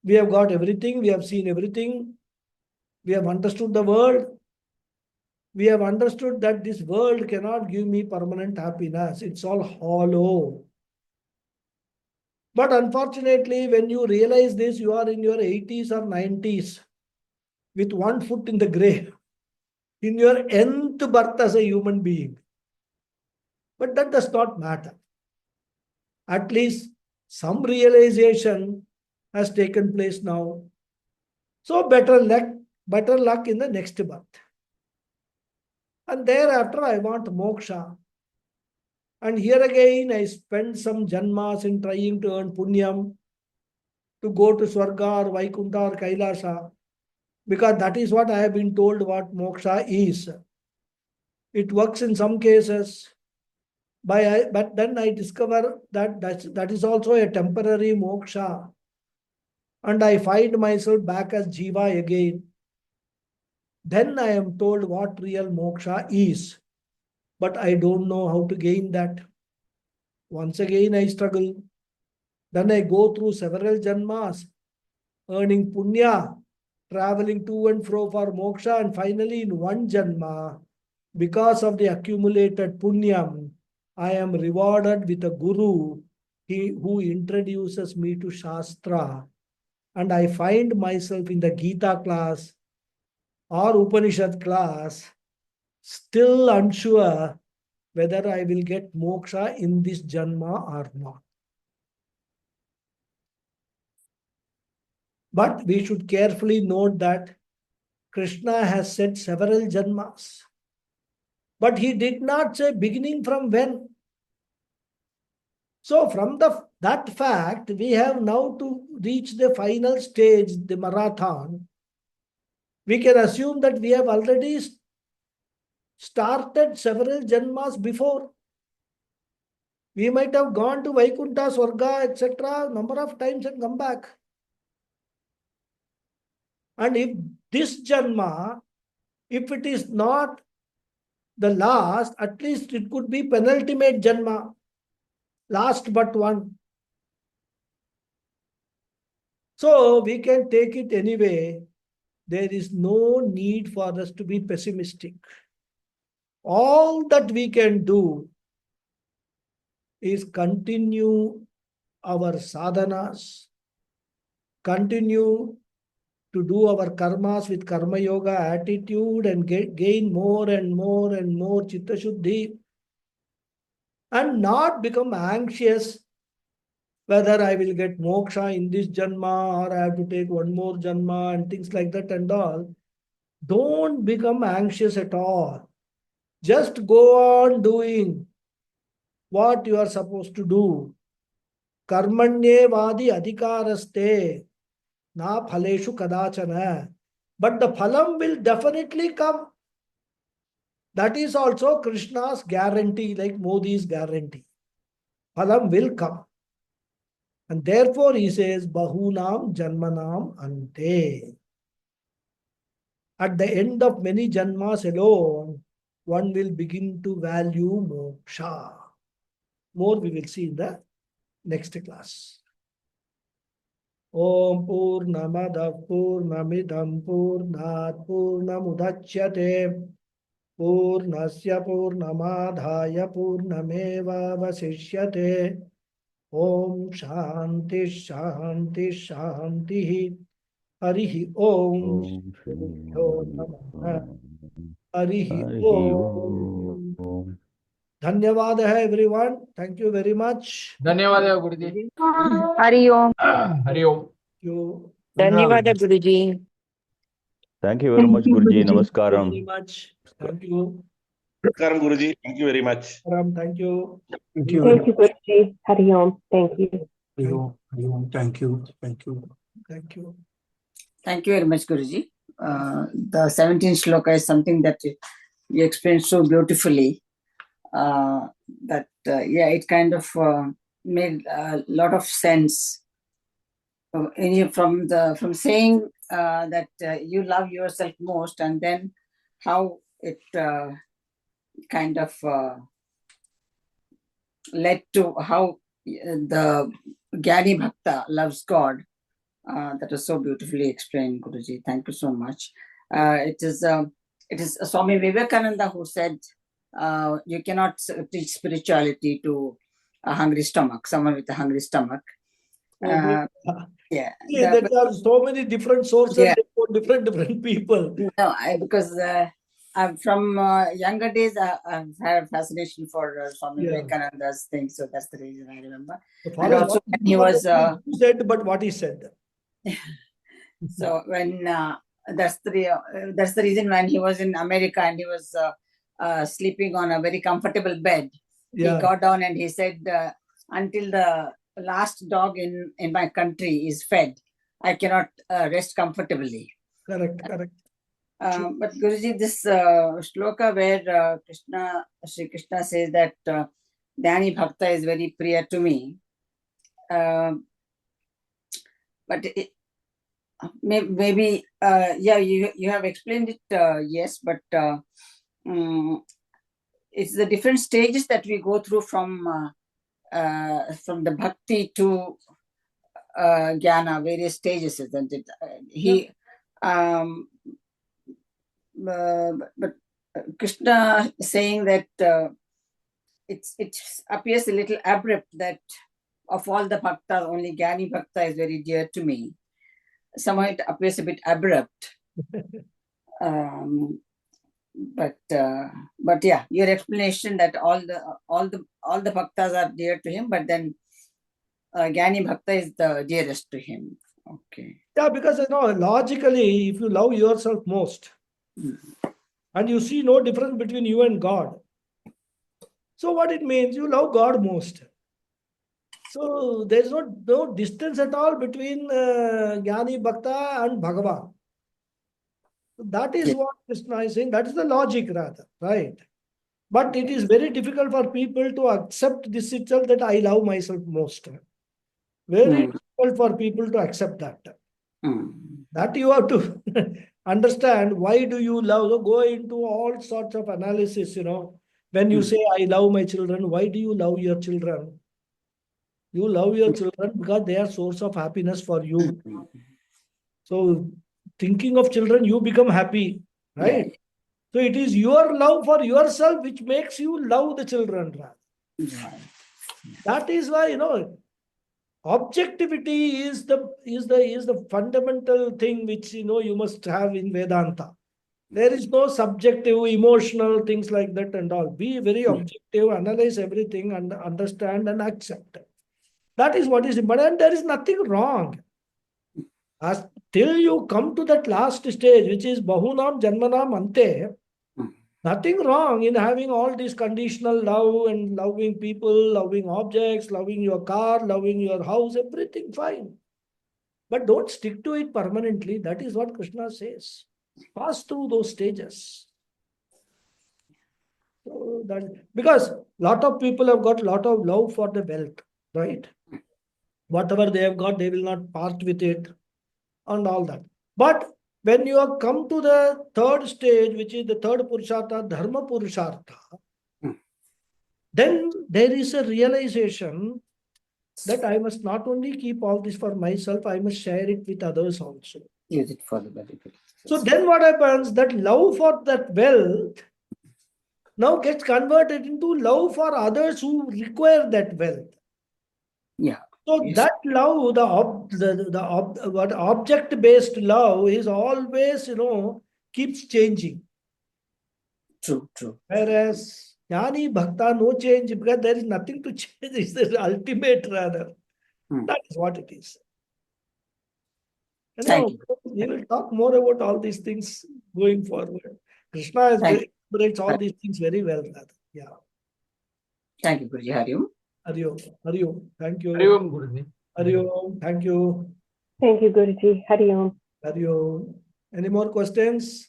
A: We have got everything, we have seen everything, we have understood the world, we have understood that this world cannot give me permanent happiness, it's all hollow. But unfortunately, when you realize this, you are in your 80s or 90s with one foot in the grave, in your nth birth as a human being. But that does not matter. At least some realization has taken place now. So better luck in the next birth. And thereafter I want moksha. And here again I spend some janmas in trying to earn punyam to go to Swarga or Vaikunta or Kailasa. Because that is what I have been told what moksha is. It works in some cases. But then I discover that is also a temporary moksha. And I find myself back as Jiva again. Then I am told what real moksha is. But I don't know how to gain that. Once again I struggle. Then I go through several janmas, earning punya, traveling to and fro for moksha, and finally in one janma, because of the accumulated punyam, I am rewarded with a guru who introduces me to Shastra. And I find myself in the Gita class or Upanishad class, still unsure whether I will get moksha in this janma or not. But we should carefully note that Krishna has said several janmas. But he did not say beginning from when. So from that fact, we have now to reach the final stage, the marathon. We can assume that we have already started several janmas before. We might have gone to Vaikunta, Swarga, etc. number of times and come back. And if this janma, if it is not the last, at least it could be penultimate janma, last but one. So we can take it anyway. There is no need for us to be pessimistic. All that we can do is continue our sadhanas, continue to do our karmas with karma yoga attitude and gain more and more and more chitta shuddhi, and not become anxious whether I will get moksha in this janma or I have to take one more janma and things like that and all. Don't become anxious at all. Just go on doing what you are supposed to do. Karmanye vadi adhikaraste na phaleshu kadachana. But the phalam will definitely come. That is also Krishna's guarantee, like Modi's guarantee. Phalam will come. And therefore he says, Bahunam Janmanam Ante. At the end of many janmas alone, one will begin to value moksha. More we will see in the next class. Om Purnamada Purnamidam Purnat Purnamudachyate Purnasya Purnamadhaya Purnameva Vasishyate. Om Shanti Shanti Shanti. Harihi Om.
E: Om Shri
A: Gurubhyo Namaha. Harihi
E: Harihi
A: Om.
E: Om.
A: Dhanyavad hai everyone. Thank you very much.
F: ಧನ್ಯವಾದ ಗುರುಜಿ.
D: हरि ओम.
F: ಹರಿ ಓಂ.
A: Thank you.
C: ಧನ್ಯವಾದ ಗುರುಜಿ.
E: Thank you very
D: Thank
E: much,
D: you,
E: Guruji.
D: Guruji.
A: Thank you
E: Namaskaram.
A: very much. Thank you.
B: Namaskaram, Guruji. Thank you very much.
A: Ram, thank you.
F: Thank you.
G: Thank you, Guruji. Hari Om. Thank you.
F: Hari Om. Hari Om. Thank you. Thank you.
A: Thank you.
C: Thank you very much, Guruji. The 17th shloka is something that you explained so beautifully. That it kind of made a lot of sense. From saying that you love yourself most, and then how it kind of led to how the Gyani Bhakta loves God. That was so beautifully explained, Guruji. Thank you so much. It is Swami Vivekananda who said, you cannot teach spirituality to a hungry stomach, someone with a hungry stomach. Yeah.
A: See, there are so many different sources for different people.
C: No, because I'm from younger days, I've had a fascination for Swami Vivekananda's things, so that's the reason I remember. And also when he was
A: said, but what he said.
C: So when that's the reason when he was in America and he was sleeping on a very comfortable bed, he got down and he said, until the last dog in my country is fed, I cannot rest comfortably.
A: Correct.
C: But Guruji, this shloka where Sri Krishna says that Dhyani Bhakta is very priya to me, but maybe you have explained it, yes, but it's the different stages that we go through from the bhakti to jnana, various stages, isn't it? But Krishna saying that it appears a little abrupt that of all the bhaktas, only Gyani Bhakta is very dear to me. Somehow it appears a bit abrupt. But yeah, your explanation that all the bhaktas are dear to him, but then Gyani Bhakta is the dearest to him. Okay.
A: Yeah, because logically, if you love yourself most, and you see no difference between you and God, so what it means, you love God most. So there's no distance at all between Gyani Bhakta and Bhagawad. That is what Krishna is saying. That is the logic, rather, right? But it is very difficult for people to accept this itself, that I love myself most. Very difficult for people to accept that. That you have to understand. Why do you love? So go into all sorts of analysis. When you say I love my children, why do you love your children? You love your children because they are source of happiness for you. So thinking of children, you become happy, right? So it is your love for yourself which makes you love the children. That is why, objectivity is the fundamental thing which you must have in Vedanta. There is no subjective, emotional things like that and all. Be very objective, analyze everything and understand and accept. That is what is important, and there is nothing wrong. Till you come to that last stage, which is Bahunam Janmanam Ante, nothing wrong in having all this conditional love and loving people, loving objects, loving your car, loving your house, everything fine. But don't stick to it permanently. That is what Krishna says. Pass through those stages. So because a lot of people have got a lot of love for the wealth, right? Whatever they have got, they will not part with it and all that. But when you have come to the third stage, which is the third Purushartha, Dharma Purushartha, then there is a realization that I must not only keep all this for myself, I must share it with others also.
C: Use it for the benefit.
A: So then what happens? That love for that wealth now gets converted into love for others who require that wealth.
C: Yeah.
A: So
C: Yes.
A: that love, what object-based love is always, keeps changing.
C: True, true.
A: Whereas Jnani Bhakta, no change because there is nothing to change. It's the ultimate rather.
C: Hmm.
A: That is what it is.
C: Thank you.
A: We will talk more about all these things going forward. Krishna
C: Thank
A: elaborates all these things very well, rather. Yeah.
C: Thank you, Guruji. Hari Om.
A: Hari Om. Hari Om. Thank you.
F: Hari Om, Guruji.
A: Hari Om. Thank you.
G: Thank you, Guruji. Hari Om.
A: Hari Om. Any more questions?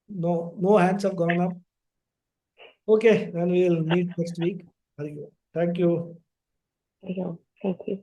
A: No hands have gone up. Okay, then we will meet next week. Hari Om. Thank you.
G: Hari Om. Thank you.